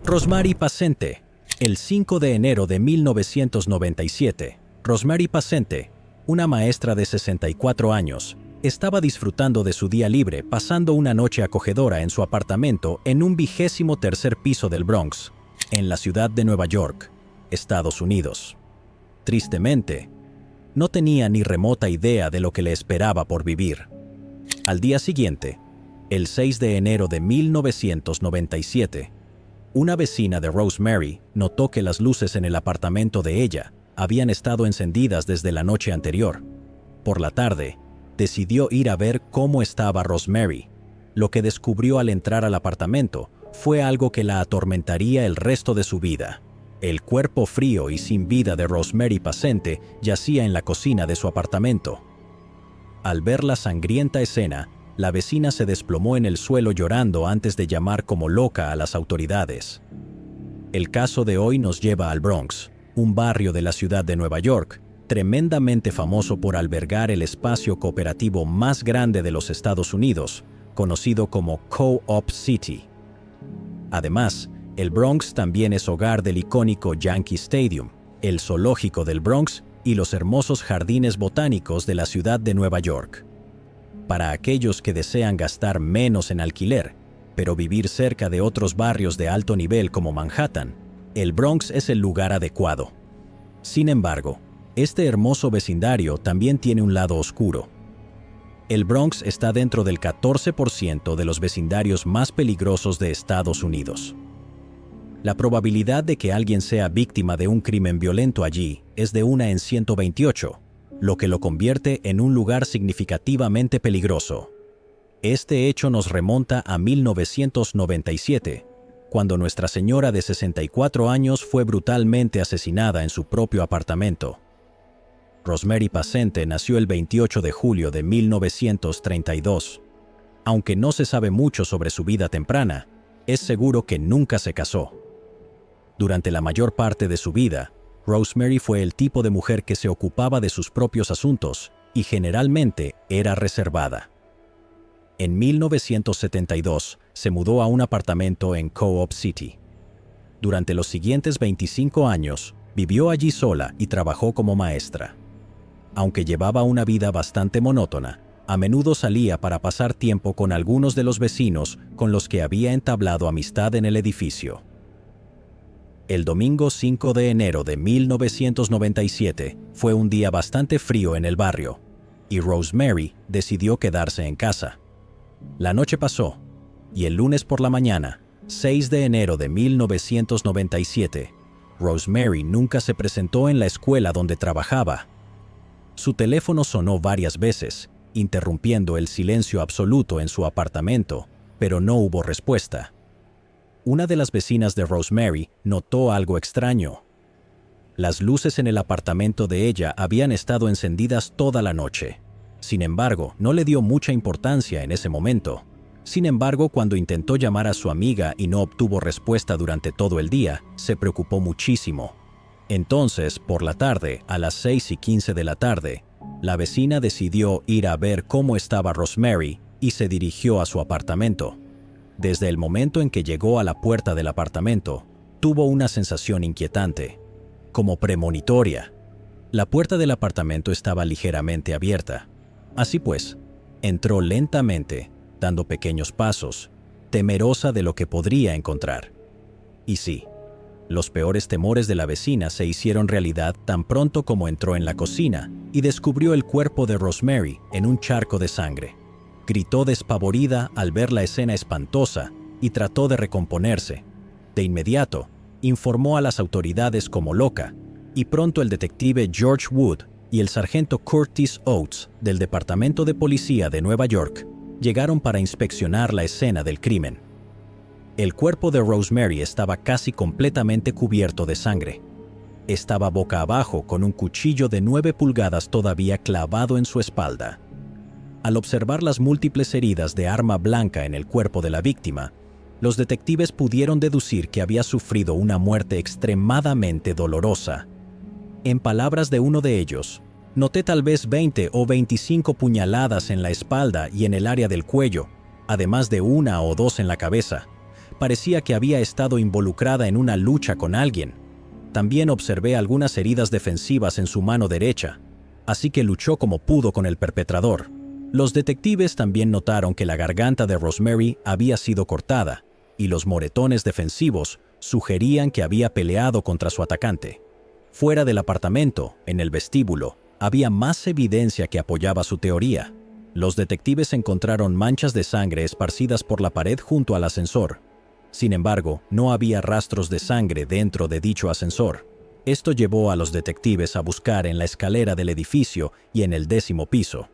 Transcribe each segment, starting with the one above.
Rosemary Pacente. El 5 de enero de 1997, Rosemary Pacente, una maestra de 64 años, estaba disfrutando de su día libre pasando una noche acogedora en su apartamento en un 23º piso del Bronx, en la ciudad de Nueva York, Estados Unidos. Tristemente, no tenía ni remota idea de lo que le esperaba por vivir. Al día siguiente, el 6 de enero de 1997, una vecina de Rosemary notó que las luces en el apartamento de ella habían estado encendidas desde la noche anterior. Por la tarde, decidió ir a ver cómo estaba Rosemary. Lo que descubrió al entrar al apartamento fue algo que la atormentaría el resto de su vida. El cuerpo frío y sin vida de Rosemary Pacente yacía en la cocina de su apartamento. Al ver la sangrienta escena, la vecina se desplomó en el suelo llorando antes de llamar como loca a las autoridades. El caso de hoy nos lleva al Bronx, un barrio de la ciudad de Nueva York, tremendamente famoso por albergar el espacio cooperativo más grande de los Estados Unidos, conocido como Co-op City. Además, el Bronx también es hogar del icónico Yankee Stadium, el zoológico del Bronx y los hermosos jardines botánicos de la ciudad de Nueva York. Para aquellos que desean gastar menos en alquiler, pero vivir cerca de otros barrios de alto nivel como Manhattan, el Bronx es el lugar adecuado. Sin embargo, este hermoso vecindario también tiene un lado oscuro. El Bronx está dentro del 14% de los vecindarios más peligrosos de Estados Unidos. La probabilidad de que alguien sea víctima de un crimen violento allí es de 1 en 128, lo que lo convierte en un lugar significativamente peligroso. Este hecho nos remonta a 1997, cuando Nuestra Señora de 64 años fue brutalmente asesinada en su propio apartamento. Rosemary Pacente nació el 28 de julio de 1932. Aunque no se sabe mucho sobre su vida temprana, es seguro que nunca se casó. Durante la mayor parte de su vida, Rosemary fue el tipo de mujer que se ocupaba de sus propios asuntos y generalmente era reservada. En 1972 se mudó a un apartamento en Co-op City. Durante los siguientes 25 años, vivió allí sola y trabajó como maestra. Aunque llevaba una vida bastante monótona, a menudo salía para pasar tiempo con algunos de los vecinos con los que había entablado amistad en el edificio. El domingo 5 de enero de 1997 fue un día bastante frío en el barrio, y Rosemary decidió quedarse en casa. La noche pasó, y el lunes por la mañana, 6 de enero de 1997, Rosemary nunca se presentó en la escuela donde trabajaba. Su teléfono sonó varias veces, interrumpiendo el silencio absoluto en su apartamento, pero no hubo respuesta. Una de las vecinas de Rosemary notó algo extraño. Las luces en el apartamento de ella habían estado encendidas toda la noche. Sin embargo, no le dio mucha importancia en ese momento. Sin embargo, cuando intentó llamar a su amiga y no obtuvo respuesta durante todo el día, se preocupó muchísimo. Entonces, por la tarde, a las 6:15 de la tarde, la vecina decidió ir a ver cómo estaba Rosemary y se dirigió a su apartamento. Desde el momento en que llegó a la puerta del apartamento, tuvo una sensación inquietante, como premonitoria. La puerta del apartamento estaba ligeramente abierta. Así pues, entró lentamente, dando pequeños pasos, temerosa de lo que podría encontrar. Y sí, los peores temores de la vecina se hicieron realidad tan pronto como entró en la cocina y descubrió el cuerpo de Rosemary en un charco de sangre. Gritó despavorida al ver la escena espantosa y trató de recomponerse. De inmediato, informó a las autoridades como loca, y pronto el detective George Wood y el sargento Curtis Oates del Departamento de Policía de Nueva York llegaron para inspeccionar la escena del crimen. El cuerpo de Rosemary estaba casi completamente cubierto de sangre. Estaba boca abajo con un cuchillo de 9 pulgadas todavía clavado en su espalda. Al observar las múltiples heridas de arma blanca en el cuerpo de la víctima, los detectives pudieron deducir que había sufrido una muerte extremadamente dolorosa. En palabras de uno de ellos, noté tal vez 20 o 25 puñaladas en la espalda y en el área del cuello, además de 1 o 2 en la cabeza, Parecía que había estado involucrada en una lucha con alguien. También observé algunas heridas defensivas en su mano derecha, así que luchó como pudo con el perpetrador. Los detectives también notaron que la garganta de Rosemary había sido cortada, y los moretones defensivos sugerían que había peleado contra su atacante. Fuera del apartamento, en el vestíbulo, había más evidencia que apoyaba su teoría. Los detectives encontraron manchas de sangre esparcidas por la pared junto al ascensor. Sin embargo, no había rastros de sangre dentro de dicho ascensor. Esto llevó a los detectives a buscar en la escalera del edificio y en el 10º piso.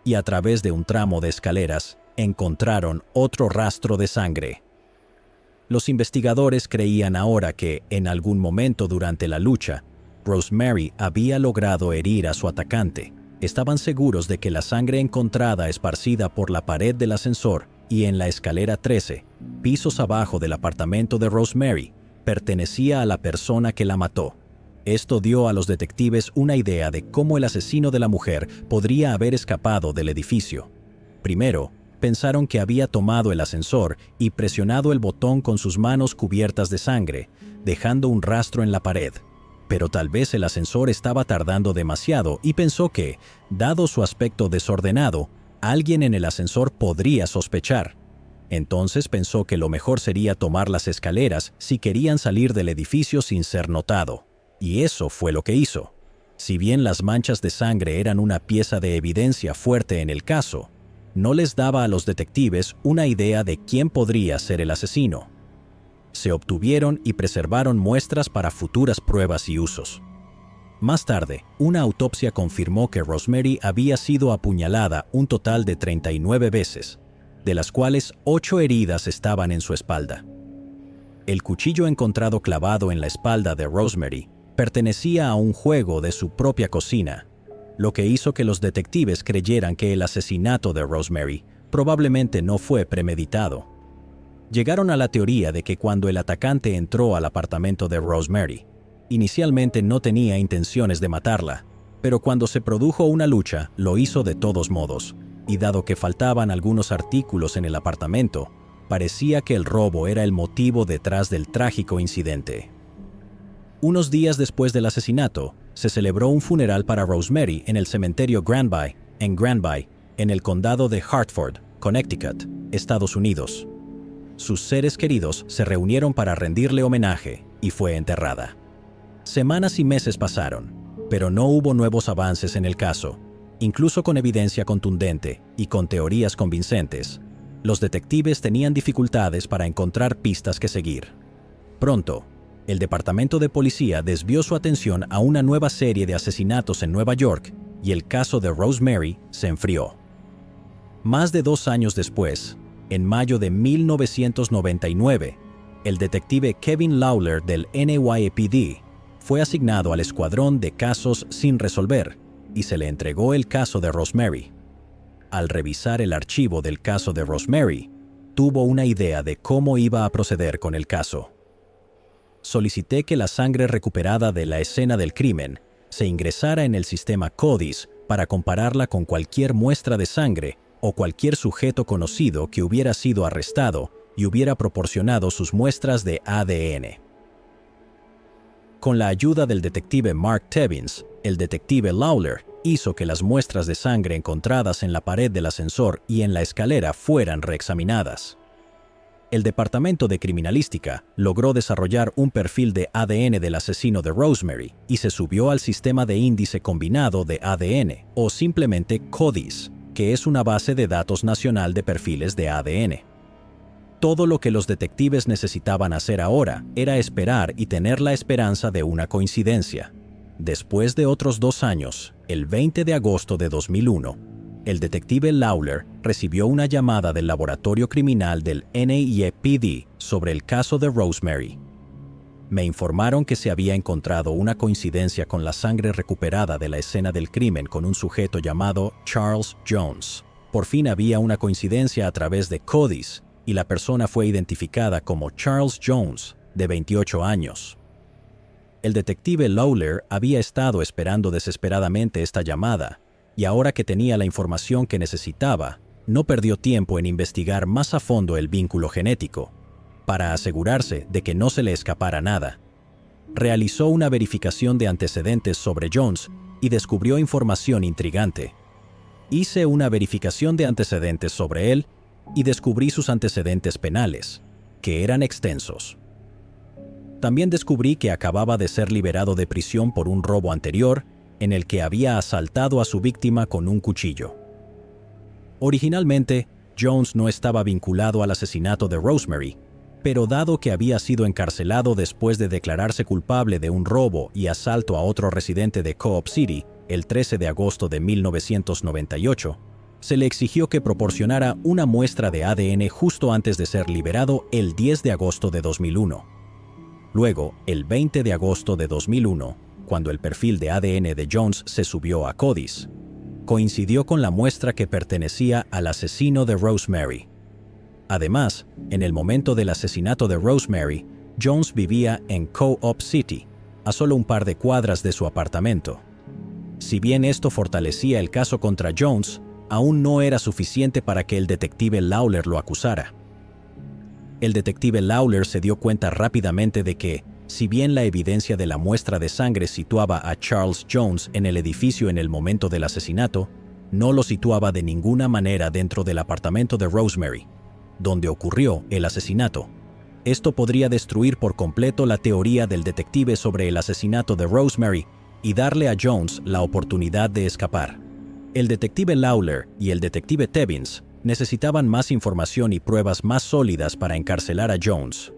Y a través de un tramo de escaleras, encontraron otro rastro de sangre. Los investigadores creían ahora que, en algún momento durante la lucha, Rosemary había logrado herir a su atacante. Estaban seguros de que la sangre encontrada esparcida por la pared del ascensor y en la escalera 13, pisos abajo del apartamento de Rosemary, pertenecía a la persona que la mató. Esto dio a los detectives una idea de cómo el asesino de la mujer podría haber escapado del edificio. Primero, pensaron que había tomado el ascensor y presionado el botón con sus manos cubiertas de sangre, dejando un rastro en la pared. Pero tal vez el ascensor estaba tardando demasiado y pensó que, dado su aspecto desordenado, alguien en el ascensor podría sospechar. Entonces pensó que lo mejor sería tomar las escaleras si querían salir del edificio sin ser notado. Y eso fue lo que hizo. Si bien las manchas de sangre eran una pieza de evidencia fuerte en el caso, no les daba a los detectives una idea de quién podría ser el asesino. Se obtuvieron y preservaron muestras para futuras pruebas y usos. Más tarde, una autopsia confirmó que Rosemary había sido apuñalada un total de 39 veces, de las cuales 8 heridas estaban en su espalda. El cuchillo encontrado clavado en la espalda de Rosemary pertenecía a un juego de su propia cocina, lo que hizo que los detectives creyeran que el asesinato de Rosemary probablemente no fue premeditado. Llegaron a la teoría de que cuando el atacante entró al apartamento de Rosemary, inicialmente no tenía intenciones de matarla, pero cuando se produjo una lucha, lo hizo de todos modos, y dado que faltaban algunos artículos en el apartamento, parecía que el robo era el motivo detrás del trágico incidente. Unos días después del asesinato, se celebró un funeral para Rosemary en el cementerio Granby, en el condado de Hartford, Connecticut, Estados Unidos. Sus seres queridos se reunieron para rendirle homenaje y fue enterrada. Semanas y meses pasaron, pero no hubo nuevos avances en el caso. Incluso con evidencia contundente y con teorías convincentes, los detectives tenían dificultades para encontrar pistas que seguir. Pronto, el departamento de policía desvió su atención a una nueva serie de asesinatos en Nueva York y el caso de Rosemary se enfrió. Más de 2 años después, en mayo de 1999, el detective Kevin Lawler del NYPD fue asignado al escuadrón de casos sin resolver y se le entregó el caso de Rosemary. Al revisar el archivo del caso de Rosemary, tuvo una idea de cómo iba a proceder con el caso. Solicité que la sangre recuperada de la escena del crimen se ingresara en el sistema CODIS para compararla con cualquier muestra de sangre o cualquier sujeto conocido que hubiera sido arrestado y hubiera proporcionado sus muestras de ADN. Con la ayuda del detective Mark Tebbins, el detective Lawler hizo que las muestras de sangre encontradas en la pared del ascensor y en la escalera fueran reexaminadas. El Departamento de Criminalística logró desarrollar un perfil de ADN del asesino de Rosemary y se subió al sistema de índice combinado de ADN, o simplemente CODIS, que es una base de datos nacional de perfiles de ADN. Todo lo que los detectives necesitaban hacer ahora era esperar y tener la esperanza de una coincidencia. Después de otros 2 años, el 20 de agosto de 2001, el detective Lawler recibió una llamada del laboratorio criminal del NYPD sobre el caso de Rosemary. Me informaron que se había encontrado una coincidencia con la sangre recuperada de la escena del crimen con un sujeto llamado Charles Jones. Por fin había una coincidencia a través de CODIS y la persona fue identificada como Charles Jones, de 28 años. El detective Lawler había estado esperando desesperadamente esta llamada, y ahora que tenía la información que necesitaba, no perdió tiempo en investigar más a fondo el vínculo genético. para asegurarse de que no se le escapara nada. Realizó una verificación de antecedentes sobre Jones y descubrió información intrigante. Hice una verificación de antecedentes sobre él y descubrí sus antecedentes penales, que eran extensos. También descubrí que acababa de ser liberado de prisión por un robo anterior en el que había asaltado a su víctima con un cuchillo. Originalmente, Jones no estaba vinculado al asesinato de Rosemary, pero dado que había sido encarcelado después de declararse culpable de un robo y asalto a otro residente de Co-op City el 13 de agosto de 1998, se le exigió que proporcionara una muestra de ADN justo antes de ser liberado el 10 de agosto de 2001. Luego, el 20 de agosto de 2001, cuando el perfil de ADN de Jones se subió a CODIS, coincidió con la muestra que pertenecía al asesino de Rosemary. Además, en el momento del asesinato de Rosemary, Jones vivía en Co-op City, a solo un par de cuadras de su apartamento. Si bien esto fortalecía el caso contra Jones, aún no era suficiente para que el detective Lawler lo acusara. El detective Lawler se dio cuenta rápidamente de que, si bien la evidencia de la muestra de sangre situaba a Charles Jones en el edificio en el momento del asesinato, no lo situaba de ninguna manera dentro del apartamento de Rosemary, donde ocurrió el asesinato. Esto podría destruir por completo la teoría del detective sobre el asesinato de Rosemary y darle a Jones la oportunidad de escapar. El detective Lawler y el detective Tebbins necesitaban más información y pruebas más sólidas para encarcelar a Jones.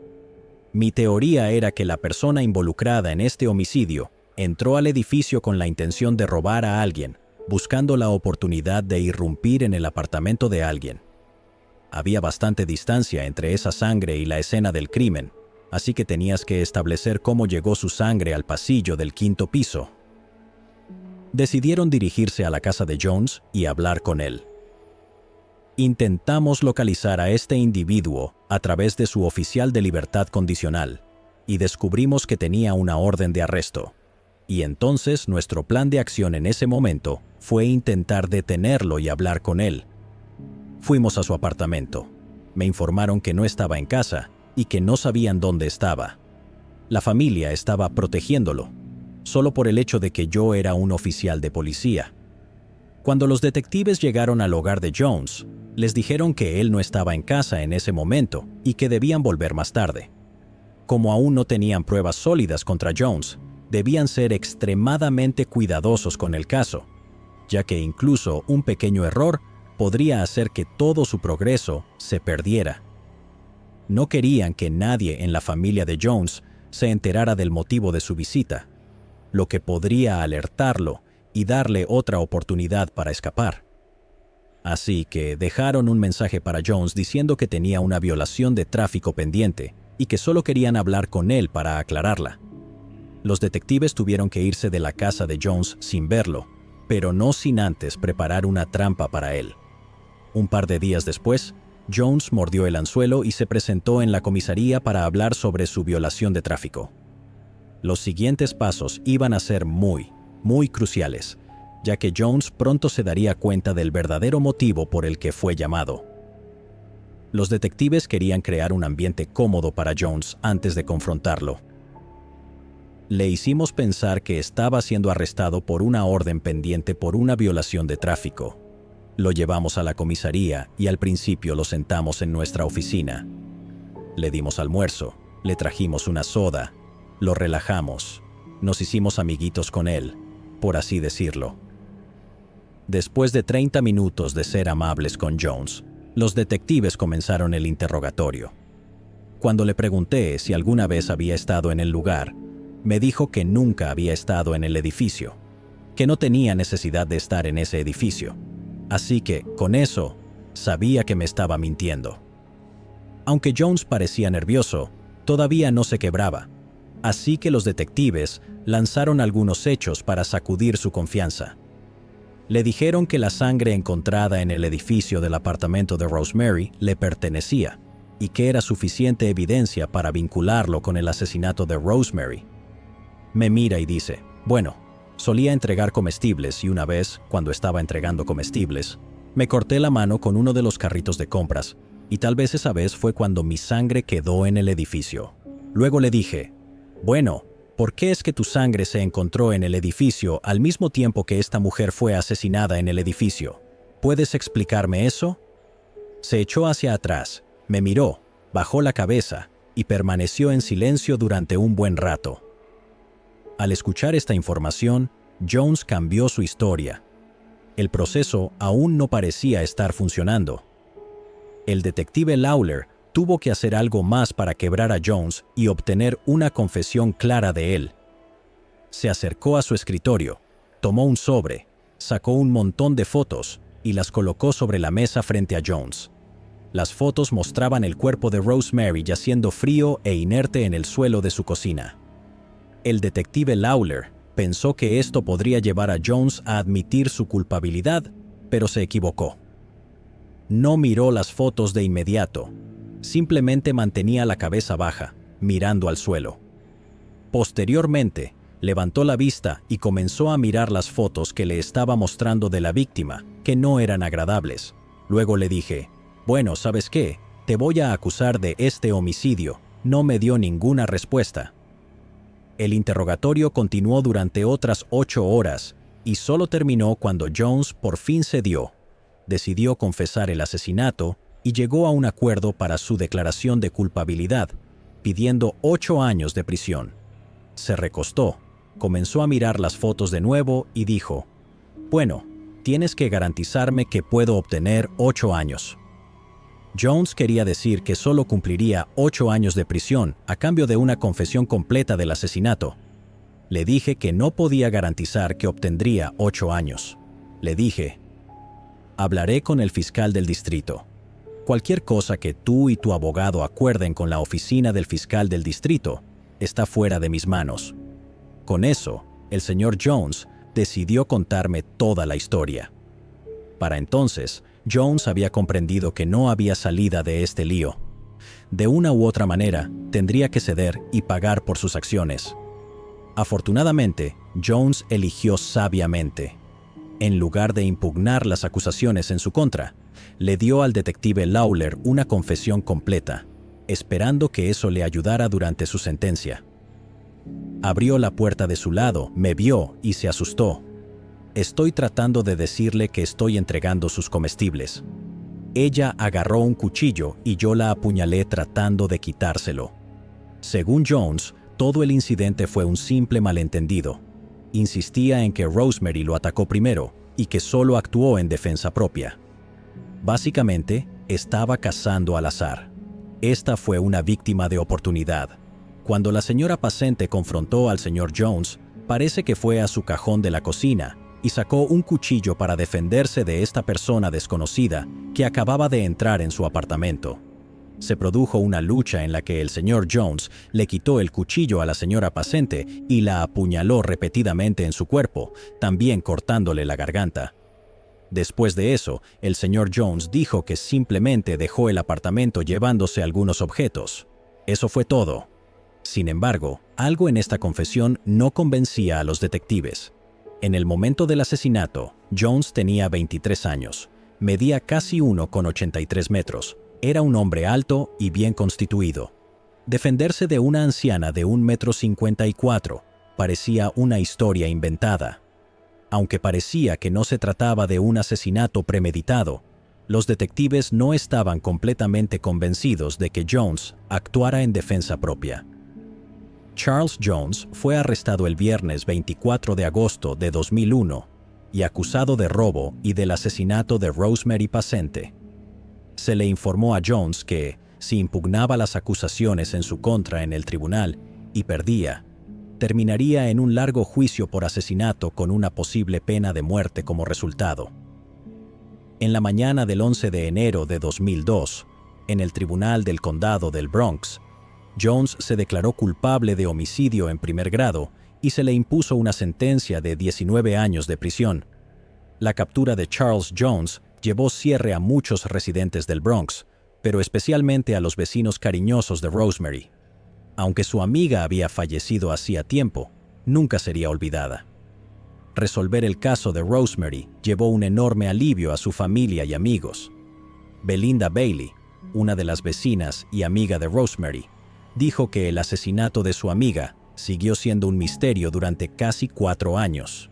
Mi teoría era que la persona involucrada en este homicidio entró al edificio con la intención de robar a alguien, buscando la oportunidad de irrumpir en el apartamento de alguien. Había bastante distancia entre esa sangre y la escena del crimen, así que tenías que establecer cómo llegó su sangre al pasillo del 5º piso. Decidieron dirigirse a la casa de Jones y hablar con él. Intentamos localizar a este individuo a través de su oficial de libertad condicional y descubrimos que tenía una orden de arresto. Y entonces nuestro plan de acción en ese momento fue intentar detenerlo y hablar con él. Fuimos a su apartamento. Me informaron que no estaba en casa y que no sabían dónde estaba. La familia estaba protegiéndolo, solo por el hecho de que yo era un oficial de policía. Cuando los detectives llegaron al hogar de Jones, les dijeron que él no estaba en casa en ese momento y que debían volver más tarde. Como aún no tenían pruebas sólidas contra Jones, debían ser extremadamente cuidadosos con el caso, ya que incluso un pequeño error podría hacer que todo su progreso se perdiera. No querían que nadie en la familia de Jones se enterara del motivo de su visita, lo que podría alertarlo y darle otra oportunidad para escapar. Así que dejaron un mensaje para Jones diciendo que tenía una violación de tráfico pendiente y que solo querían hablar con él para aclararla. Los detectives tuvieron que irse de la casa de Jones sin verlo, pero no sin antes preparar una trampa para él. Un par de días después, Jones mordió el anzuelo y se presentó en la comisaría para hablar sobre su violación de tráfico. Los siguientes pasos iban a ser muy cruciales, ya que Jones pronto se daría cuenta del verdadero motivo por el que fue llamado. Los detectives querían crear un ambiente cómodo para Jones antes de confrontarlo. Le hicimos pensar que estaba siendo arrestado por una orden pendiente por una violación de tráfico. Lo llevamos a la comisaría y al principio lo sentamos en nuestra oficina. Le dimos almuerzo, le trajimos una soda, lo relajamos, nos hicimos amiguitos con él, por así decirlo. Después de 30 minutos de ser amables con Jones, los detectives comenzaron el interrogatorio. Cuando le pregunté si alguna vez había estado en el lugar, me dijo que nunca había estado en el edificio, que no tenía necesidad de estar en ese edificio. Así que, con eso, sabía que me estaba mintiendo. Aunque Jones parecía nervioso, todavía no se quebraba, así que los detectives lanzaron algunos hechos para sacudir su confianza. Le dijeron que la sangre encontrada en el edificio del apartamento de Rosemary le pertenecía y que era suficiente evidencia para vincularlo con el asesinato de Rosemary. Me mira y dice, bueno, solía entregar comestibles y una vez, cuando estaba entregando comestibles, me corté la mano con uno de los carritos de compras y tal vez esa vez fue cuando mi sangre quedó en el edificio. Luego le dije, bueno, ¿por qué es que tu sangre se encontró en el edificio al mismo tiempo que esta mujer fue asesinada en el edificio? ¿Puedes explicarme eso? Se echó hacia atrás, me miró, bajó la cabeza y permaneció en silencio durante un buen rato. Al escuchar esta información, Jones cambió su historia. El proceso aún no parecía estar funcionando. El detective Lawler tuvo que hacer algo más para quebrar a Jones y obtener una confesión clara de él. Se acercó a su escritorio, tomó un sobre, sacó un montón de fotos y las colocó sobre la mesa frente a Jones. Las fotos mostraban el cuerpo de Rosemary yaciendo frío e inerte en el suelo de su cocina. El detective Lawler pensó que esto podría llevar a Jones a admitir su culpabilidad, pero se equivocó. No miró las fotos de inmediato. Simplemente mantenía la cabeza baja, mirando al suelo. Posteriormente, levantó la vista y comenzó a mirar las fotos que le estaba mostrando de la víctima, que no eran agradables. Luego le dije, bueno, ¿sabes qué? Te voy a acusar de este homicidio. No me dio ninguna respuesta. El interrogatorio continuó durante otras 8 horas y solo terminó cuando Jones por fin cedió. Decidió confesar el asesinato y llegó a un acuerdo para su declaración de culpabilidad, pidiendo 8 años de prisión. Se recostó, comenzó a mirar las fotos de nuevo y dijo, bueno, tienes que garantizarme que puedo obtener 8 años. Jones quería decir que solo cumpliría 8 años de prisión a cambio de una confesión completa del asesinato. Le dije que no podía garantizar que obtendría 8 años. Le dije, hablaré con el fiscal del distrito. Cualquier cosa que tú y tu abogado acuerden con la oficina del fiscal del distrito está fuera de mis manos. Con eso, el señor Jones decidió contarme toda la historia. Para entonces, Jones había comprendido que no había salida de este lío. De una u otra manera, tendría que ceder y pagar por sus acciones. Afortunadamente, Jones eligió sabiamente. En lugar de impugnar las acusaciones en su contra, le dio al detective Lawler una confesión completa, esperando que eso le ayudara durante su sentencia. Abrió la puerta de su lado, me vio y se asustó. Estoy tratando de decirle que estoy entregando sus comestibles. Ella agarró un cuchillo y yo la apuñalé tratando de quitárselo. Según Jones, todo el incidente fue un simple malentendido. Insistía en que Rosemary lo atacó primero y que solo actuó en defensa propia. Básicamente, estaba cazando al azar. Esta fue una víctima de oportunidad. Cuando la señora Pacente confrontó al señor Jones, parece que fue a su cajón de la cocina y sacó un cuchillo para defenderse de esta persona desconocida que acababa de entrar en su apartamento. Se produjo una lucha en la que el señor Jones le quitó el cuchillo a la señora Pacente y la apuñaló repetidamente en su cuerpo, también cortándole la garganta. Después de eso, el señor Jones dijo que simplemente dejó el apartamento llevándose algunos objetos. Eso fue todo. Sin embargo, algo en esta confesión no convencía a los detectives. En el momento del asesinato, Jones tenía 23 años, medía casi 1,83 metros, era un hombre alto y bien constituido. Defenderse de una anciana de 1,54 m parecía una historia inventada. Aunque parecía que no se trataba de un asesinato premeditado, los detectives no estaban completamente convencidos de que Jones actuara en defensa propia. Charles Jones fue arrestado el viernes 24 de agosto de 2001 y acusado de robo y del asesinato de Rosemary Pacente. Se le informó a Jones que, si impugnaba las acusaciones en su contra en el tribunal y perdía, terminaría en un largo juicio por asesinato con una posible pena de muerte como resultado. En la mañana del 11 de enero de 2002, en el Tribunal del Condado del Bronx, Jones se declaró culpable de homicidio en primer grado y se le impuso una sentencia de 19 años de prisión. La captura de Charles Jones llevó cierre a muchos residentes del Bronx, pero especialmente a los vecinos cariñosos de Rosemary. Aunque su amiga había fallecido hacía tiempo, nunca sería olvidada. Resolver el caso de Rosemary llevó un enorme alivio a su familia y amigos. Belinda Bailey, una de las vecinas y amiga de Rosemary, dijo que el asesinato de su amiga siguió siendo un misterio durante casi 4 años.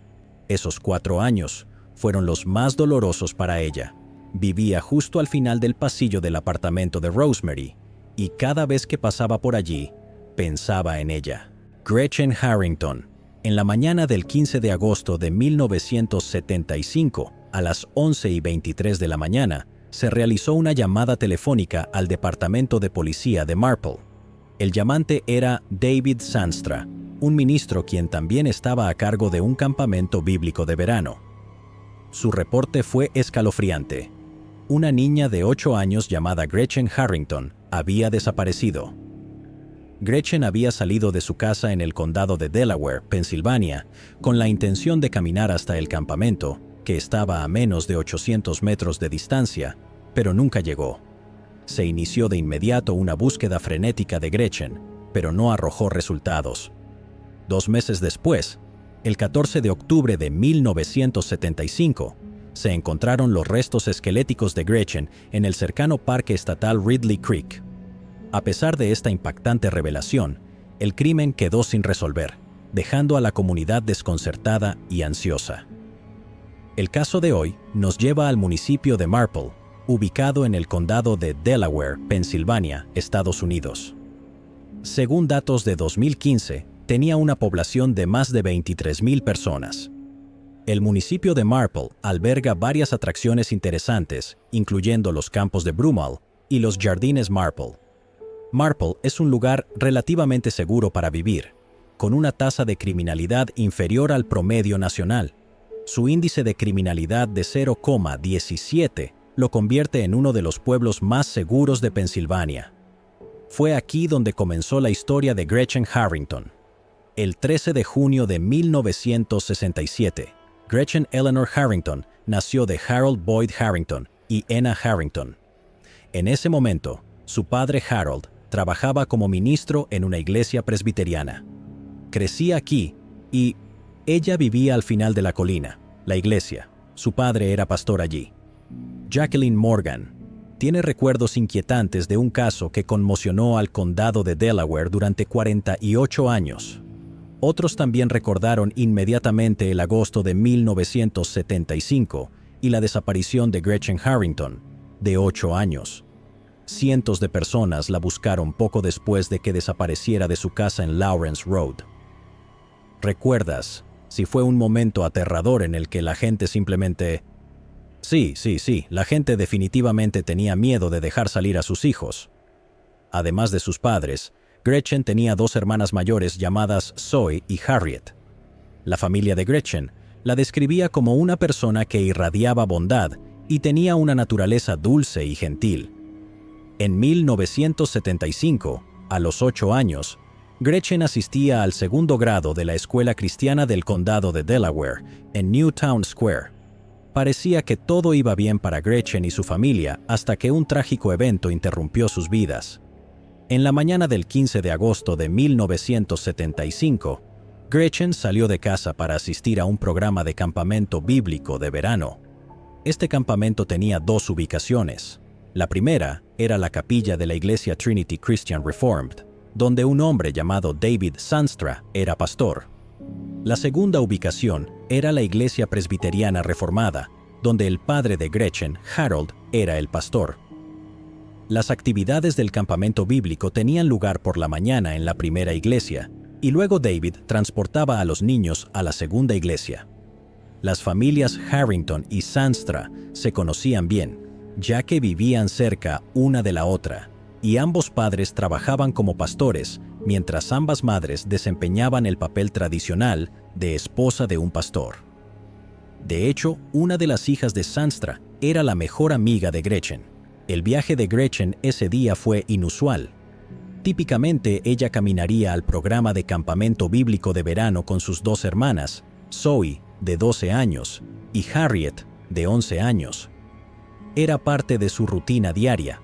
Esos 4 años fueron los más dolorosos para ella. Vivía justo al final del pasillo del apartamento de Rosemary, y cada vez que pasaba por allí, pensaba en ella. Gretchen Harrington. En la mañana del 15 de agosto de 1975, a las 11:23 de la mañana, se realizó una llamada telefónica al Departamento de Policía de Marple. El llamante era David Sandstra, un ministro quien también estaba a cargo de un campamento bíblico de verano. Su reporte fue escalofriante. Una niña de 8 años llamada Gretchen Harrington había desaparecido. Gretchen había salido de su casa en el condado de Delaware, Pensilvania, con la intención de caminar hasta el campamento, que estaba a menos de 800 metros de distancia, pero nunca llegó. Se inició de inmediato una búsqueda frenética de Gretchen, pero no arrojó resultados. 2 meses después, el 14 de octubre de 1975, se encontraron los restos esqueléticos de Gretchen en el cercano Parque Estatal Ridley Creek. A pesar de esta impactante revelación, el crimen quedó sin resolver, dejando a la comunidad desconcertada y ansiosa. El caso de hoy nos lleva al municipio de Marple, ubicado en el condado de Delaware, Pensilvania, Estados Unidos. Según datos de 2015, tenía una población de más de 23,000 personas. El municipio de Marple alberga varias atracciones interesantes, incluyendo los campos de Broomall y los jardines Marple. Marple es un lugar relativamente seguro para vivir, con una tasa de criminalidad inferior al promedio nacional. Su índice de criminalidad de 0,17 lo convierte en uno de los pueblos más seguros de Pensilvania. Fue aquí donde comenzó la historia de Gretchen Harrington. El 13 de junio de 1967, Gretchen Eleanor Harrington nació de Harold Boyd Harrington y Anna Harrington. En ese momento, su padre Harold trabajaba como ministro en una iglesia presbiteriana. Crecía aquí y ella vivía al final de la colina, la iglesia. Su padre era pastor allí. Jacqueline Morgan tiene recuerdos inquietantes de un caso que conmocionó al condado de Delaware durante 48 años. Otros también recordaron inmediatamente el agosto de 1975 y la desaparición de Gretchen Harrington, de 8 años. Cientos de personas la buscaron poco después de que desapareciera de su casa en Lawrence Road. ¿Recuerdas si fue un momento aterrador en el que la gente simplemente... Sí, la gente definitivamente tenía miedo de dejar salir a sus hijos. Además de sus padres, Gretchen tenía 2 hermanas mayores llamadas Zoe y Harriet. La familia de Gretchen la describía como una persona que irradiaba bondad y tenía una naturaleza dulce y gentil. En 1975, a los 8 años, Gretchen asistía al 2º grado de la escuela cristiana del condado de Delaware, en Newtown Square. Parecía que todo iba bien para Gretchen y su familia hasta que un trágico evento interrumpió sus vidas. En la mañana del 15 de agosto de 1975, Gretchen salió de casa para asistir a un programa de campamento bíblico de verano. Este campamento tenía 2 ubicaciones. La primera era la capilla de la iglesia Trinity Christian Reformed, donde un hombre llamado David Sandstra era pastor. La segunda ubicación era la iglesia presbiteriana reformada, donde el padre de Gretchen, Harold, era el pastor. Las actividades del campamento bíblico tenían lugar por la mañana en la primera iglesia, y luego David transportaba a los niños a la segunda iglesia. Las familias Harrington y Sandstra se conocían bien, ya que vivían cerca una de la otra, y ambos padres trabajaban como pastores, mientras ambas madres desempeñaban el papel tradicional de esposa de un pastor. De hecho, una de las hijas de Sandstra era la mejor amiga de Gretchen. El viaje de Gretchen ese día fue inusual. Típicamente, ella caminaría al programa de campamento bíblico de verano con sus 2 hermanas, Zoe, de 12 años, y Harriet, de 11 años. Era parte de su rutina diaria.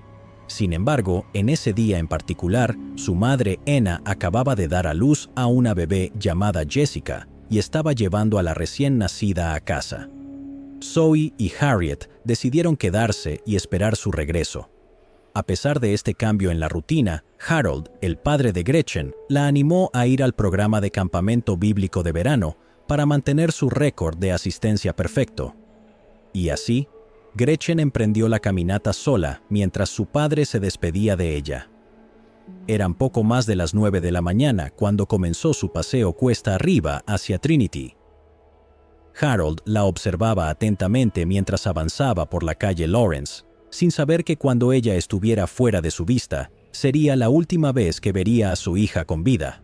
Sin embargo, en ese día en particular, su madre Anna acababa de dar a luz a una bebé llamada Jessica y estaba llevando a la recién nacida a casa. Zoe y Harriet decidieron quedarse y esperar su regreso. A pesar de este cambio en la rutina, Harold, el padre de Gretchen, la animó a ir al programa de campamento bíblico de verano para mantener su récord de asistencia perfecto. Y así, Gretchen emprendió la caminata sola mientras su padre se despedía de ella. Eran poco más de las 9 de la mañana cuando comenzó su paseo cuesta arriba hacia Trinity. Harold la observaba atentamente mientras avanzaba por la calle Lawrence, sin saber que cuando ella estuviera fuera de su vista, sería la última vez que vería a su hija con vida.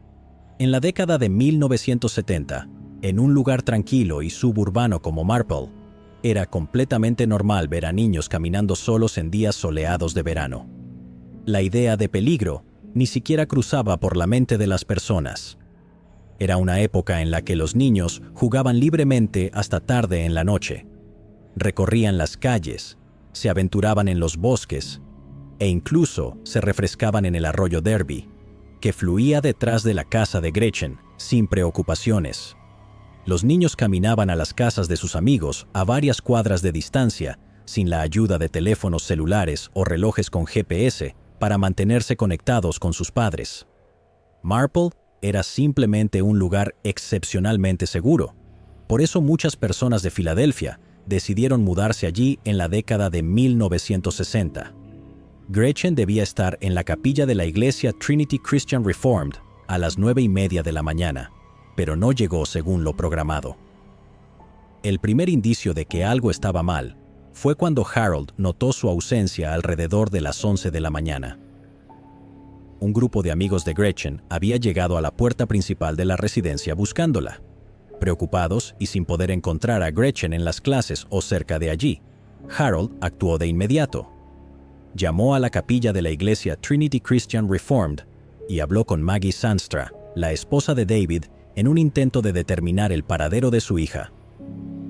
En la década de 1970, en un lugar tranquilo y suburbano como Marple, era completamente normal ver a niños caminando solos en días soleados de verano. La idea de peligro ni siquiera cruzaba por la mente de las personas. Era una época en la que los niños jugaban libremente hasta tarde en la noche. Recorrían las calles, se aventuraban en los bosques e incluso se refrescaban en el arroyo Derby, que fluía detrás de la casa de Gretchen, sin preocupaciones. Los niños caminaban a las casas de sus amigos a varias cuadras de distancia, sin la ayuda de teléfonos celulares o relojes con GPS para mantenerse conectados con sus padres. Marple era simplemente un lugar excepcionalmente seguro. Por eso muchas personas de Filadelfia decidieron mudarse allí en la década de 1960. Gretchen debía estar en la capilla de la iglesia Trinity Christian Reformed a las 9:30 de la mañana, pero no llegó según lo programado. El primer indicio de que algo estaba mal fue cuando Harold notó su ausencia alrededor de las 11 de la mañana. Un grupo de amigos de Gretchen había llegado a la puerta principal de la residencia buscándola. Preocupados y sin poder encontrar a Gretchen en las clases o cerca de allí, Harold actuó de inmediato. Llamó a la capilla de la iglesia Trinity Christian Reformed y habló con Maggie Sandstra, la esposa de David, en un intento de determinar el paradero de su hija.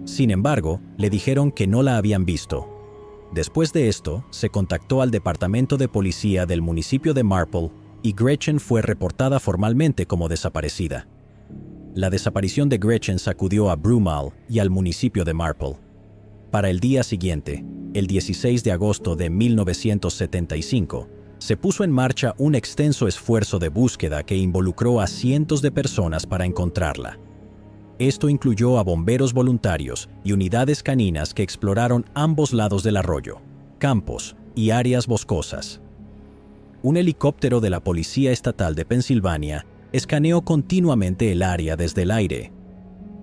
Sin embargo, le dijeron que no la habían visto. Después de esto, se contactó al departamento de policía del municipio de Marple y Gretchen fue reportada formalmente como desaparecida. La desaparición de Gretchen sacudió a Broomall y al municipio de Marple. Para el día siguiente, el 16 de agosto de 1975, se puso en marcha un extenso esfuerzo de búsqueda que involucró a cientos de personas para encontrarla. Esto incluyó a bomberos voluntarios y unidades caninas que exploraron ambos lados del arroyo, campos y áreas boscosas. Un helicóptero de la Policía Estatal de Pensilvania escaneó continuamente el área desde el aire.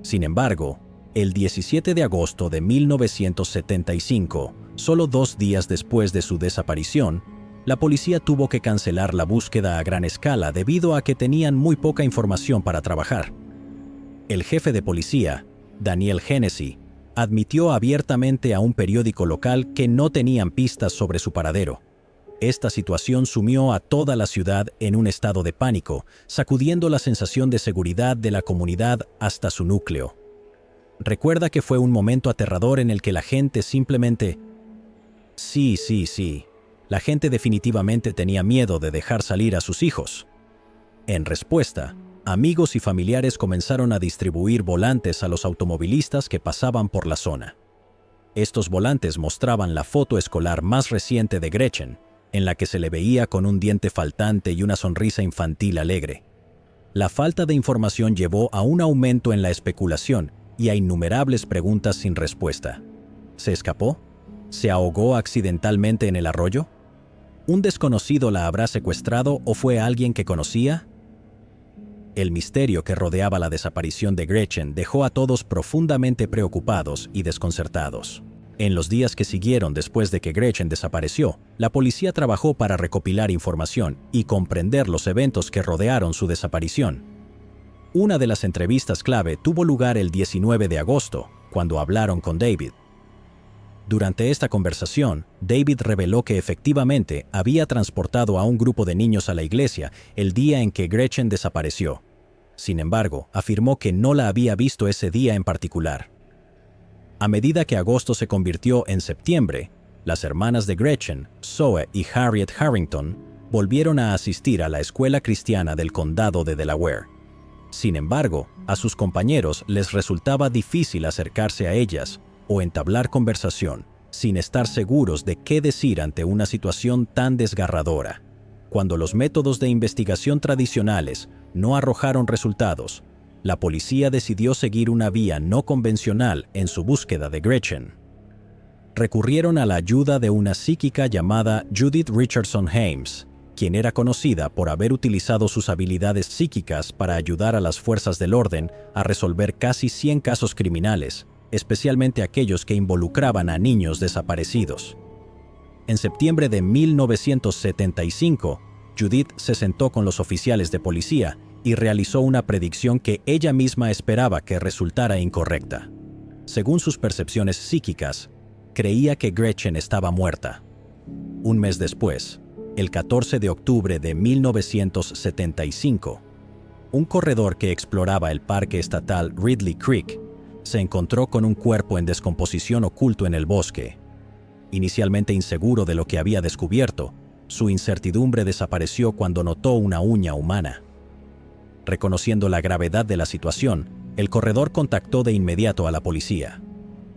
Sin embargo, el 17 de agosto de 1975, solo 2 días después de su desaparición, la policía tuvo que cancelar la búsqueda a gran escala debido a que tenían muy poca información para trabajar. El jefe de policía, Daniel Hennessy, admitió abiertamente a un periódico local que no tenían pistas sobre su paradero. Esta situación sumió a toda la ciudad en un estado de pánico, sacudiendo la sensación de seguridad de la comunidad hasta su núcleo. Recuerda que fue un momento aterrador en el que la gente simplemente... Sí. La gente definitivamente tenía miedo de dejar salir a sus hijos. En respuesta, amigos y familiares comenzaron a distribuir volantes a los automovilistas que pasaban por la zona. Estos volantes mostraban la foto escolar más reciente de Gretchen, en la que se le veía con un diente faltante y una sonrisa infantil alegre. La falta de información llevó a un aumento en la especulación y a innumerables preguntas sin respuesta. ¿Se escapó? ¿Se ahogó accidentalmente en el arroyo? ¿Un desconocido la habrá secuestrado o fue alguien que conocía? El misterio que rodeaba la desaparición de Gretchen dejó a todos profundamente preocupados y desconcertados. En los días que siguieron después de que Gretchen desapareció, la policía trabajó para recopilar información y comprender los eventos que rodearon su desaparición. Una de las entrevistas clave tuvo lugar el 19 de agosto, cuando hablaron con David. Durante esta conversación, David reveló que efectivamente había transportado a un grupo de niños a la iglesia el día en que Gretchen desapareció. Sin embargo, afirmó que no la había visto ese día en particular. A medida que agosto se convirtió en septiembre, las hermanas de Gretchen, Zoe y Harriet Harrington, volvieron a asistir a la escuela cristiana del condado de Delaware. Sin embargo, a sus compañeros les resultaba difícil acercarse a ellas o entablar conversación, sin estar seguros de qué decir ante una situación tan desgarradora. Cuando los métodos de investigación tradicionales no arrojaron resultados, la policía decidió seguir una vía no convencional en su búsqueda de Gretchen. Recurrieron a la ayuda de una psíquica llamada Judith Richardson Ames, quien era conocida por haber utilizado sus habilidades psíquicas para ayudar a las fuerzas del orden a resolver casi 100 casos criminales, especialmente aquellos que involucraban a niños desaparecidos. En septiembre de 1975, Judith se sentó con los oficiales de policía y realizó una predicción que ella misma esperaba que resultara incorrecta. Según sus percepciones psíquicas, creía que Gretchen estaba muerta. Un mes después, el 14 de octubre de 1975, un corredor que exploraba el parque estatal Ridley Creek se encontró con un cuerpo en descomposición oculto en el bosque. Inicialmente inseguro de lo que había descubierto, su incertidumbre desapareció cuando notó una uña humana. Reconociendo la gravedad de la situación, el corredor contactó de inmediato a la policía.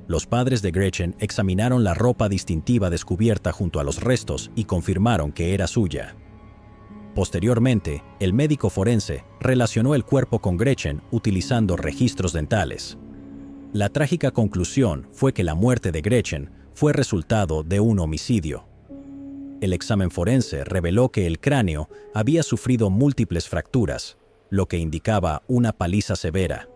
Los padres de Gretchen examinaron la ropa distintiva descubierta junto a los restos y confirmaron que era suya. Posteriormente, el médico forense relacionó el cuerpo con Gretchen utilizando registros dentales. La trágica conclusión fue que la muerte de Gretchen fue resultado de un homicidio. El examen forense reveló que el cráneo había sufrido múltiples fracturas, lo que indicaba una paliza severa.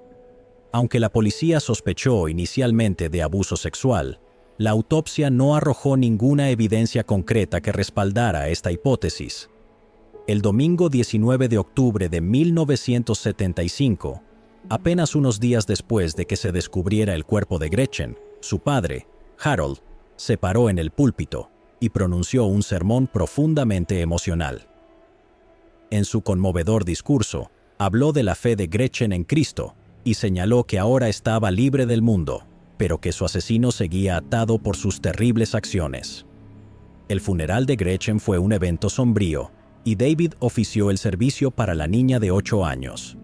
Aunque la policía sospechó inicialmente de abuso sexual, la autopsia no arrojó ninguna evidencia concreta que respaldara esta hipótesis. El domingo 19 de octubre de 1975, apenas unos días después de que se descubriera el cuerpo de Gretchen, su padre, Harold, se paró en el púlpito y pronunció un sermón profundamente emocional. En su conmovedor discurso, habló de la fe de Gretchen en Cristo y señaló que ahora estaba libre del mundo, pero que su asesino seguía atado por sus terribles acciones. El funeral de Gretchen fue un evento sombrío y David ofició el servicio para la niña de 8 años.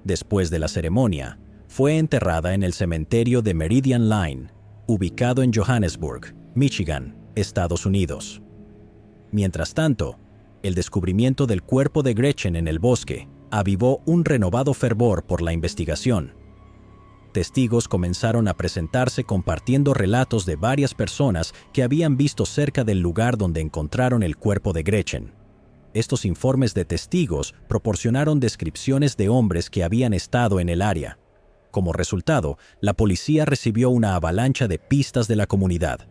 Después de la ceremonia, fue enterrada en el cementerio de Meridian Line, ubicado en Johannesburg, Michigan, Estados Unidos. Mientras tanto, el descubrimiento del cuerpo de Gretchen en el bosque avivó un renovado fervor por la investigación. Testigos comenzaron a presentarse compartiendo relatos de varias personas que habían visto cerca del lugar donde encontraron el cuerpo de Gretchen. Estos informes de testigos proporcionaron descripciones de hombres que habían estado en el área. Como resultado, la policía recibió una avalancha de pistas de la comunidad.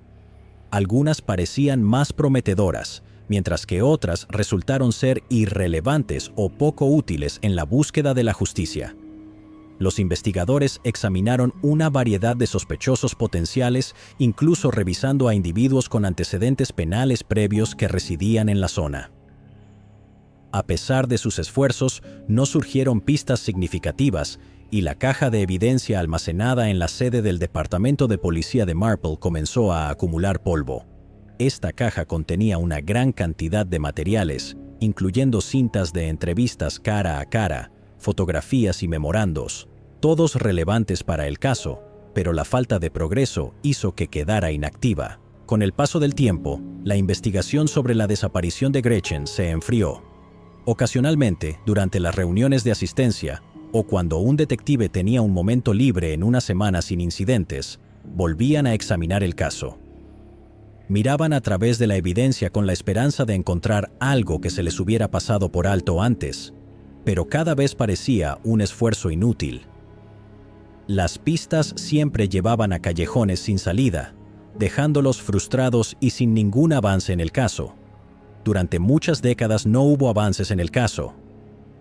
Algunas parecían más prometedoras, mientras que otras resultaron ser irrelevantes o poco útiles en la búsqueda de la justicia. Los investigadores examinaron una variedad de sospechosos potenciales, incluso revisando a individuos con antecedentes penales previos que residían en la zona. A pesar de sus esfuerzos, no surgieron pistas significativas y la caja de evidencia almacenada en la sede del Departamento de Policía de Marple comenzó a acumular polvo. Esta caja contenía una gran cantidad de materiales, incluyendo cintas de entrevistas cara a cara, fotografías y memorandos, todos relevantes para el caso, pero la falta de progreso hizo que quedara inactiva. Con el paso del tiempo, la investigación sobre la desaparición de Gretchen se enfrió. Ocasionalmente, durante las reuniones de asistencia, o cuando un detective tenía un momento libre en una semana sin incidentes, volvían a examinar el caso. Miraban a través de la evidencia con la esperanza de encontrar algo que se les hubiera pasado por alto antes, pero cada vez parecía un esfuerzo inútil. Las pistas siempre llevaban a callejones sin salida, dejándolos frustrados y sin ningún avance en el caso. Durante muchas décadas no hubo avances en el caso.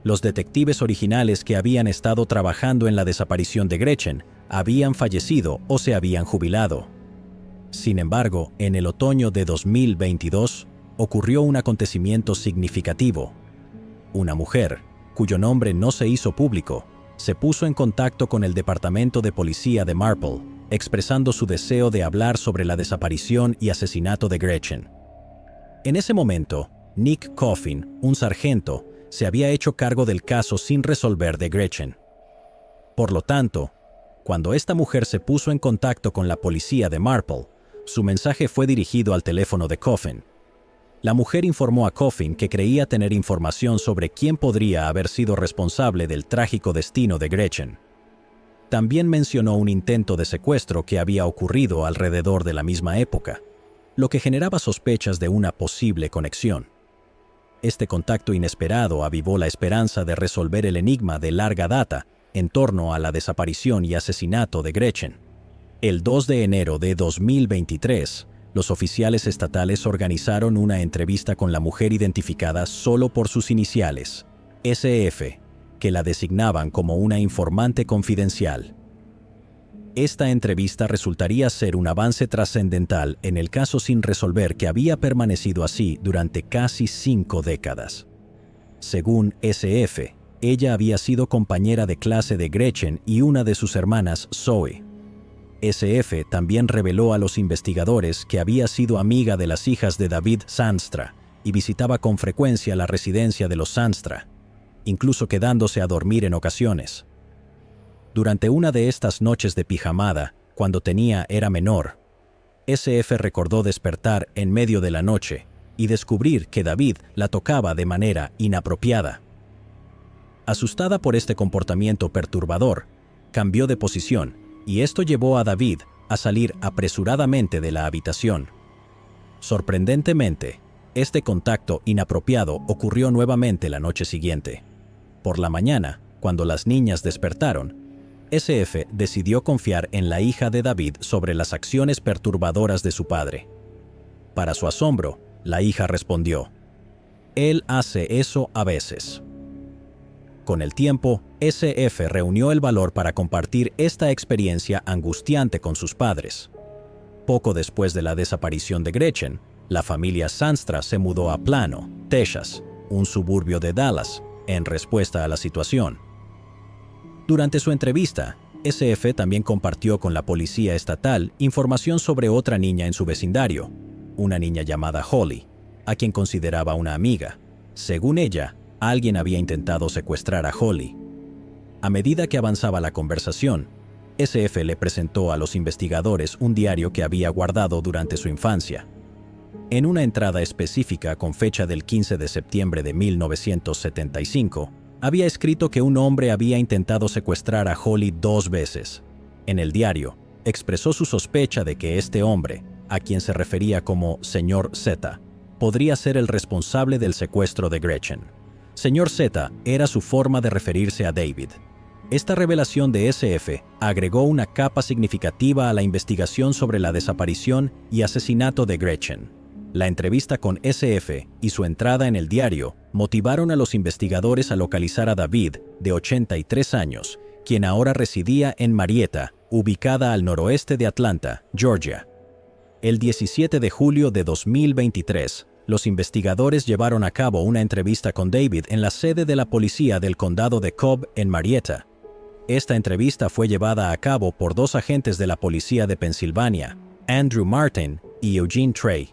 Los detectives originales que habían estado trabajando en la desaparición de Gretchen habían fallecido o se habían jubilado. Sin embargo, en el otoño de 2022 ocurrió un acontecimiento significativo. Una mujer, cuyo nombre no se hizo público, se puso en contacto con el Departamento de Policía de Marple, expresando su deseo de hablar sobre la desaparición y asesinato de Gretchen. En ese momento, Nick Coffin, un sargento, se había hecho cargo del caso sin resolver de Gretchen. Por lo tanto, cuando esta mujer se puso en contacto con la policía de Marple, Su mensaje fue dirigido al teléfono de Coffin. La mujer informó a Coffin que creía tener información sobre quién podría haber sido responsable del trágico destino de Gretchen. También mencionó un intento de secuestro que había ocurrido alrededor de la misma época, lo que generaba sospechas de una posible conexión. Este contacto inesperado avivó la esperanza de resolver el enigma de larga data en torno a la desaparición y asesinato de Gretchen. El 2 de enero de 2023, los oficiales estatales organizaron una entrevista con la mujer identificada solo por sus iniciales, SF, que la designaban como una informante confidencial. Esta entrevista resultaría ser un avance trascendental en el caso sin resolver que había permanecido así durante casi 5 décadas. Según SF, ella había sido compañera de clase de Gretchen y una de sus hermanas, Zoe. SF también reveló a los investigadores que había sido amiga de las hijas de David Zandstra y visitaba con frecuencia la residencia de los Zandstra, incluso quedándose a dormir en ocasiones. Durante una de estas noches de pijamada, cuando era menor, SF recordó despertar en medio de la noche y descubrir que David la tocaba de manera inapropiada. Asustada por este comportamiento perturbador, cambió de posición y esto llevó a David a salir apresuradamente de la habitación. Sorprendentemente, este contacto inapropiado ocurrió nuevamente la noche siguiente. Por la mañana, cuando las niñas despertaron, SF decidió confiar en la hija de David sobre las acciones perturbadoras de su padre. Para su asombro, la hija respondió: «Él hace eso a veces». Con el tiempo, SF reunió el valor para compartir esta experiencia angustiante con sus padres. Poco después de la desaparición de Gretchen, la familia Zandstra se mudó a Plano, Texas, un suburbio de Dallas, en respuesta a la situación. Durante su entrevista, SF también compartió con la policía estatal información sobre otra niña en su vecindario, una niña llamada Holly, a quien consideraba una amiga. Según ella, alguien había intentado secuestrar a Holly. A medida que avanzaba la conversación, SF le presentó a los investigadores un diario que había guardado durante su infancia. En una entrada específica con fecha del 15 de septiembre de 1975, había escrito que un hombre había intentado secuestrar a Holly 2 veces. En el diario, expresó su sospecha de que este hombre, a quien se refería como Señor Z, podría ser el responsable del secuestro de Gretchen. Señor Z era su forma de referirse a David. Esta revelación de SF agregó una capa significativa a la investigación sobre la desaparición y asesinato de Gretchen. La entrevista con SF y su entrada en el diario motivaron a los investigadores a localizar a David, de 83 años, quien ahora residía en Marietta, ubicada al noroeste de Atlanta, Georgia. El 17 de julio de 2023, los investigadores llevaron a cabo una entrevista con David en la sede de la policía del condado de Cobb en Marietta. Esta entrevista fue llevada a cabo por 2 agentes de la policía de Pensilvania, Andrew Martin y Eugene Trey.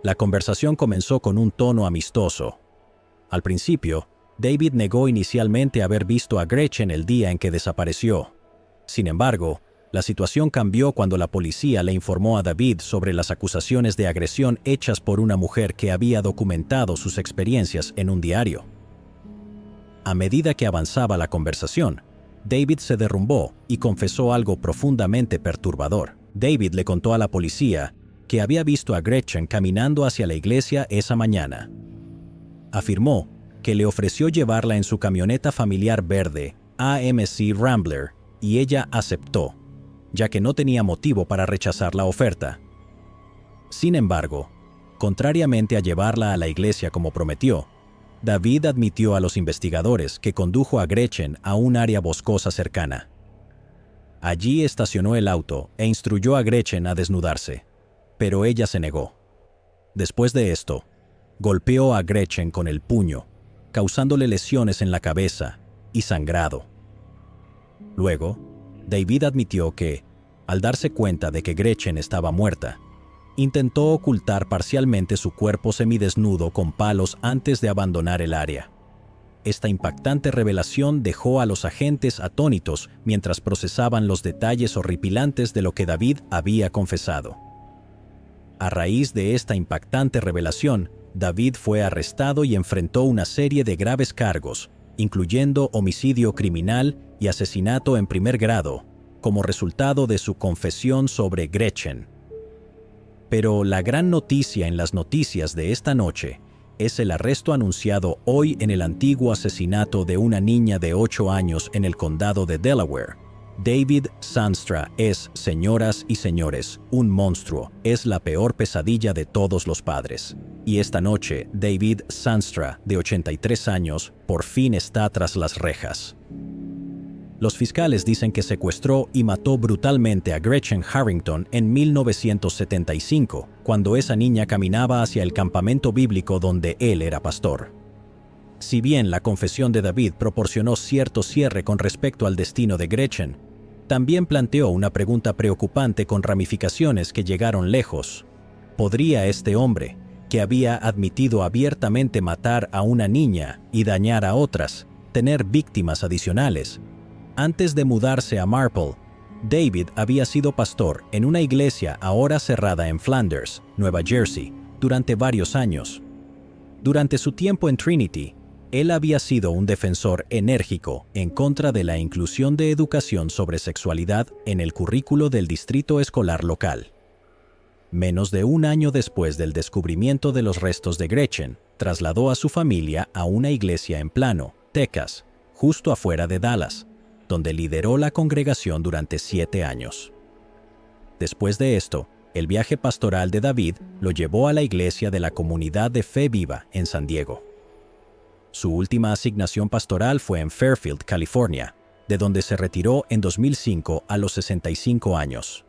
La conversación comenzó con un tono amistoso. Al principio, David negó inicialmente haber visto a Gretchen el día en que desapareció. Sin embargo, la situación cambió cuando la policía le informó a David sobre las acusaciones de agresión hechas por una mujer que había documentado sus experiencias en un diario. A medida que avanzaba la conversación, David se derrumbó y confesó algo profundamente perturbador. David le contó a la policía que había visto a Gretchen caminando hacia la iglesia esa mañana. Afirmó que le ofreció llevarla en su camioneta familiar verde, AMC Rambler, y ella aceptó, ya que no tenía motivo para rechazar la oferta. Sin embargo, contrariamente a llevarla a la iglesia como prometió, David admitió a los investigadores que condujo a Gretchen a un área boscosa cercana. Allí estacionó el auto e instruyó a Gretchen a desnudarse, pero ella se negó. Después de esto, golpeó a Gretchen con el puño, causándole lesiones en la cabeza y sangrado. Luego, David admitió que, al darse cuenta de que Gretchen estaba muerta, intentó ocultar parcialmente su cuerpo semidesnudo con palos antes de abandonar el área. Esta impactante revelación dejó a los agentes atónitos mientras procesaban los detalles horripilantes de lo que David había confesado. A raíz de esta impactante revelación, David fue arrestado y enfrentó una serie de graves cargos, incluyendo homicidio criminal y asesinato en primer grado, como resultado de su confesión sobre Gretchen. Pero la gran noticia en las noticias de esta noche es el arresto anunciado hoy en el antiguo asesinato de una niña de 8 años en el condado de Delaware. David Sandstra es, señoras y señores, un monstruo. Es la peor pesadilla de todos los padres. Y esta noche, David Sandstra, de 83 años, por fin está tras las rejas. Los fiscales dicen que secuestró y mató brutalmente a Gretchen Harrington en 1975, cuando esa niña caminaba hacia el campamento bíblico donde él era pastor. Si bien la confesión de David proporcionó cierto cierre con respecto al destino de Gretchen, también planteó una pregunta preocupante con ramificaciones que llegaron lejos. ¿Podría este hombre, que había admitido abiertamente matar a una niña y dañar a otras, tener víctimas adicionales? Antes de mudarse a Marple, David había sido pastor en una iglesia ahora cerrada en Flanders, Nueva Jersey, durante varios años. Durante su tiempo en Trinity, él había sido un defensor enérgico en contra de la inclusión de educación sobre sexualidad en el currículo del distrito escolar local. Menos de un año después del descubrimiento de los restos de Gretchen, trasladó a su familia a una iglesia en Plano, Texas, justo afuera de Dallas, donde lideró la congregación durante 7 años. Después de esto, el viaje pastoral de David lo llevó a la iglesia de la Comunidad de Fe Viva en San Diego. Su última asignación pastoral fue en Fairfield, California, de donde se retiró en 2005 a los 65 años.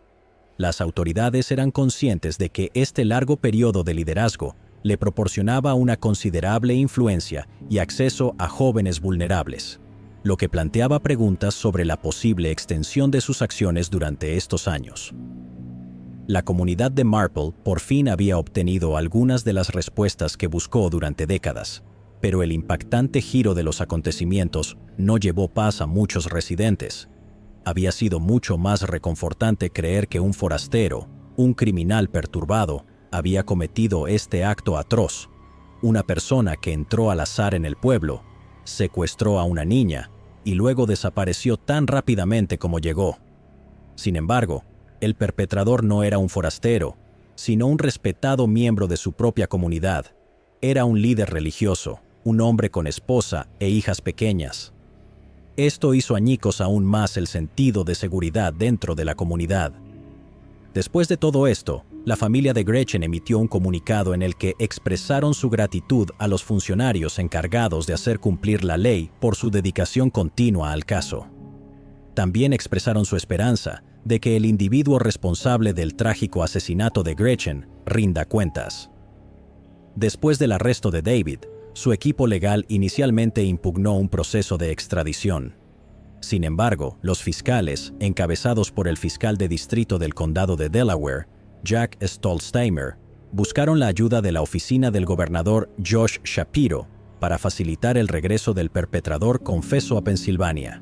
Las autoridades eran conscientes de que este largo periodo de liderazgo le proporcionaba una considerable influencia y acceso a jóvenes vulnerables, lo que planteaba preguntas sobre la posible extensión de sus acciones durante estos años. La comunidad de Marple por fin había obtenido algunas de las respuestas que buscó durante décadas, pero el impactante giro de los acontecimientos no llevó paz a muchos residentes. Había sido mucho más reconfortante creer que un forastero, un criminal perturbado, había cometido este acto atroz. Una persona que entró al azar en el pueblo, secuestró a una niña y luego desapareció tan rápidamente como llegó. Sin embargo, el perpetrador no era un forastero, sino un respetado miembro de su propia comunidad. Era un líder religioso, un hombre con esposa e hijas pequeñas. Esto hizo añicos aún más el sentido de seguridad dentro de la comunidad. Después de todo esto, la familia de Gretchen emitió un comunicado en el que expresaron su gratitud a los funcionarios encargados de hacer cumplir la ley por su dedicación continua al caso. También expresaron su esperanza de que el individuo responsable del trágico asesinato de Gretchen rinda cuentas. Después del arresto de David, su equipo legal inicialmente impugnó un proceso de extradición. Sin embargo, los fiscales, encabezados por el fiscal de distrito del condado de Delaware, Jack Stolzheimer, buscaron la ayuda de la oficina del gobernador Josh Shapiro para facilitar el regreso del perpetrador confeso a Pensilvania.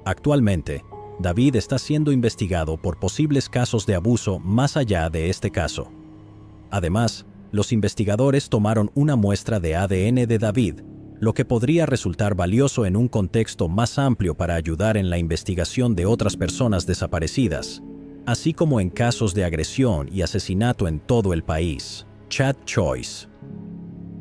Actualmente, David está siendo investigado por posibles casos de abuso más allá de este caso. Además, los investigadores tomaron una muestra de ADN de David, lo que podría resultar valioso en un contexto más amplio para ayudar en la investigación de otras personas desaparecidas, así como en casos de agresión y asesinato en todo el país. Chad Choice.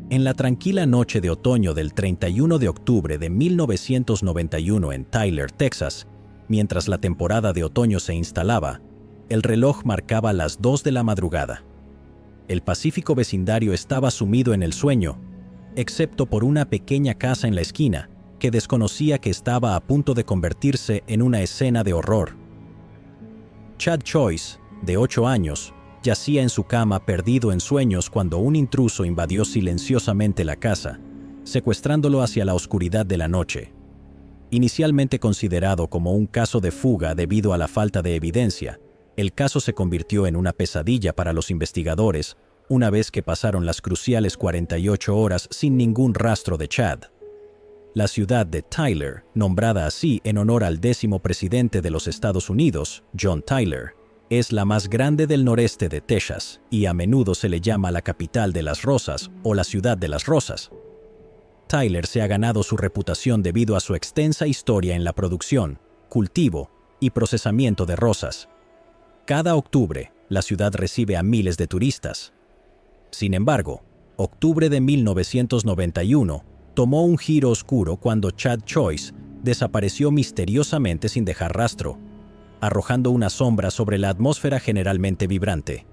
En la tranquila noche de otoño del 31 de octubre de 1991 en Tyler, Texas, mientras la temporada de otoño se instalaba, el reloj marcaba las 2 de la madrugada. El pacífico vecindario estaba sumido en el sueño, excepto por una pequeña casa en la esquina que desconocía que estaba a punto de convertirse en una escena de horror. Chad Choice, de 8 años, yacía en su cama perdido en sueños cuando un intruso invadió silenciosamente la casa, secuestrándolo hacia la oscuridad de la noche. Inicialmente considerado como un caso de fuga debido a la falta de evidencia, el caso se convirtió en una pesadilla para los investigadores una vez que pasaron las cruciales 48 horas sin ningún rastro de Chad. La ciudad de Tyler, nombrada así en honor al 10º presidente de los Estados Unidos, John Tyler, Es la más grande del noreste de Texas y a menudo se le llama la capital de las rosas o la ciudad de las rosas. Tyler se ha ganado su reputación debido a su extensa historia en la producción, cultivo y procesamiento de rosas. Cada octubre, la ciudad recibe a miles de turistas. Sin embargo, octubre de 1991 tomó un giro oscuro cuando Chad Choice desapareció misteriosamente sin dejar rastro, arrojando una sombra sobre la atmósfera generalmente vibrante.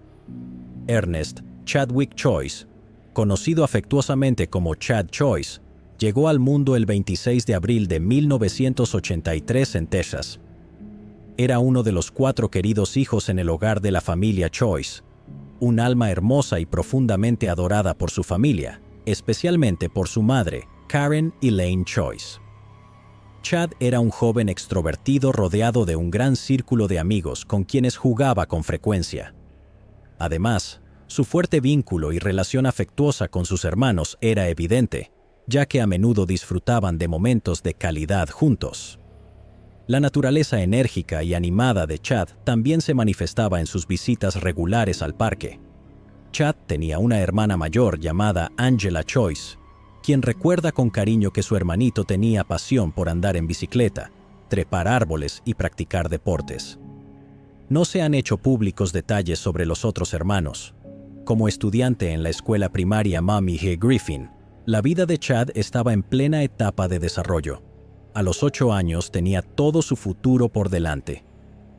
Ernest Chadwick Choice, conocido afectuosamente como Chad Choice, llegó al mundo el 26 de abril de 1983 en Texas. Era uno de los 4 queridos hijos en el hogar de la familia Choice, un alma hermosa y profundamente adorada por su familia, especialmente por su madre, Karen Elaine Choice. Chad era un joven extrovertido rodeado de un gran círculo de amigos con quienes jugaba con frecuencia. Además, su fuerte vínculo y relación afectuosa con sus hermanos era evidente, ya que a menudo disfrutaban de momentos de calidad juntos. La naturaleza enérgica y animada de Chad también se manifestaba en sus visitas regulares al parque. Chad tenía una hermana mayor llamada Angela Choice, quien recuerda con cariño que su hermanito tenía pasión por andar en bicicleta, trepar árboles y practicar deportes. No se han hecho públicos detalles sobre los otros hermanos. Como estudiante en la escuela primaria Mamie G. Griffin, la vida de Chad estaba en plena etapa de desarrollo. A los 8 años tenía todo su futuro por delante.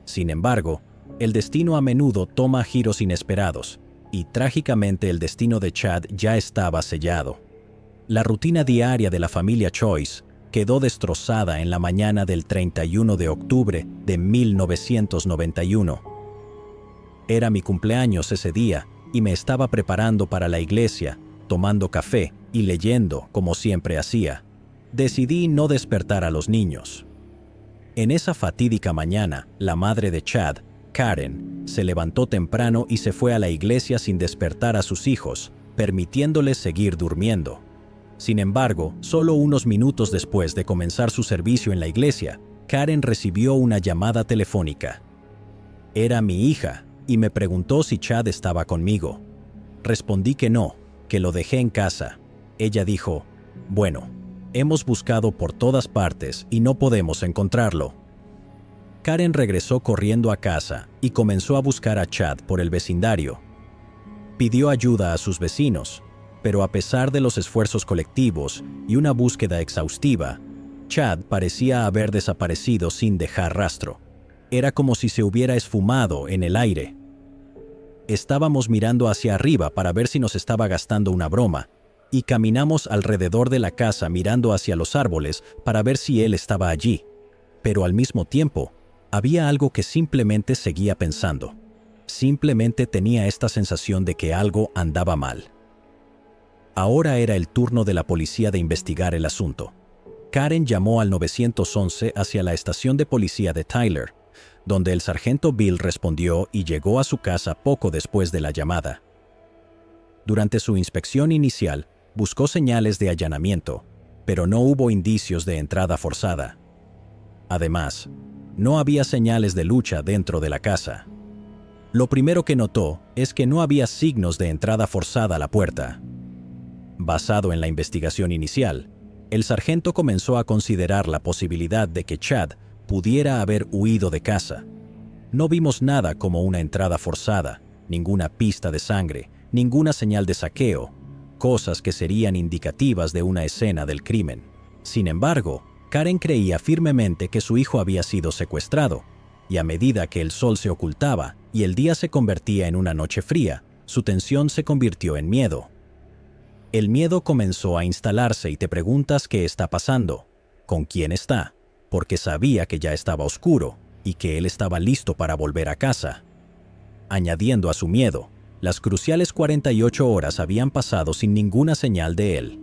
Sin embargo, el destino a menudo toma giros inesperados, y trágicamente el destino de Chad ya estaba sellado. La rutina diaria de la familia Choice quedó destrozada en la mañana del 31 de octubre de 1991. Era mi cumpleaños ese día y me estaba preparando para la iglesia, tomando café y leyendo como siempre hacía. Decidí no despertar a los niños. En esa fatídica mañana, la madre de Chad, Karen, se levantó temprano y se fue a la iglesia sin despertar a sus hijos, permitiéndoles seguir durmiendo. Sin embargo, solo unos minutos después de comenzar su servicio en la iglesia, Karen recibió una llamada telefónica. Era mi hija y me preguntó si Chad estaba conmigo. Respondí que no, que lo dejé en casa. Ella dijo, «Bueno, hemos buscado por todas partes y no podemos encontrarlo». Karen regresó corriendo a casa y comenzó a buscar a Chad por el vecindario. Pidió ayuda a sus vecinos, pero a pesar de los esfuerzos colectivos y una búsqueda exhaustiva, Chad parecía haber desaparecido sin dejar rastro. Era como si se hubiera esfumado en el aire. Estábamos mirando hacia arriba para ver si nos estaba gastando una broma, y caminamos alrededor de la casa mirando hacia los árboles para ver si él estaba allí. Pero al mismo tiempo, había algo que simplemente seguía pensando. Simplemente tenía esta sensación de que algo andaba mal. Ahora era el turno de la policía de investigar el asunto. Karen llamó al 911 hacia la estación de policía de Tyler, donde el sargento Bill respondió y llegó a su casa poco después de la llamada. Durante su inspección inicial, buscó señales de allanamiento, pero no hubo indicios de entrada forzada. Además, no había señales de lucha dentro de la casa. Lo primero que notó es que no había signos de entrada forzada a la puerta. Basado en la investigación inicial, el sargento comenzó a considerar la posibilidad de que Chad pudiera haber huido de casa. No vimos nada como una entrada forzada, ninguna pista de sangre, ninguna señal de saqueo, cosas que serían indicativas de una escena del crimen. Sin embargo, Karen creía firmemente que su hijo había sido secuestrado, y a medida que el sol se ocultaba y el día se convertía en una noche fría, su tensión se convirtió en miedo. El miedo comenzó a instalarse y te preguntas qué está pasando, con quién está, porque sabía que ya estaba oscuro y que él estaba listo para volver a casa. Añadiendo a su miedo, las cruciales 48 horas habían pasado sin ninguna señal de él.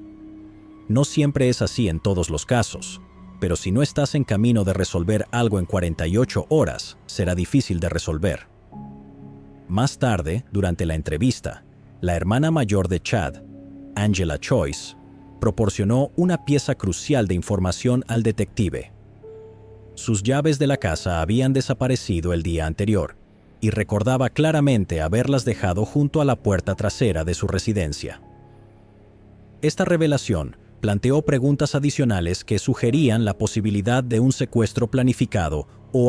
No siempre es así en todos los casos, pero si no estás en camino de resolver algo en 48 horas, será difícil de resolver. Más tarde, durante la entrevista, la hermana mayor de Chad, Angela Choice, proporcionó una pieza crucial de información al detective. Sus llaves de la casa habían desaparecido el día anterior, y recordaba claramente haberlas dejado junto a la puerta trasera de su residencia. Esta revelación planteó preguntas adicionales que sugerían la posibilidad de un secuestro planificado o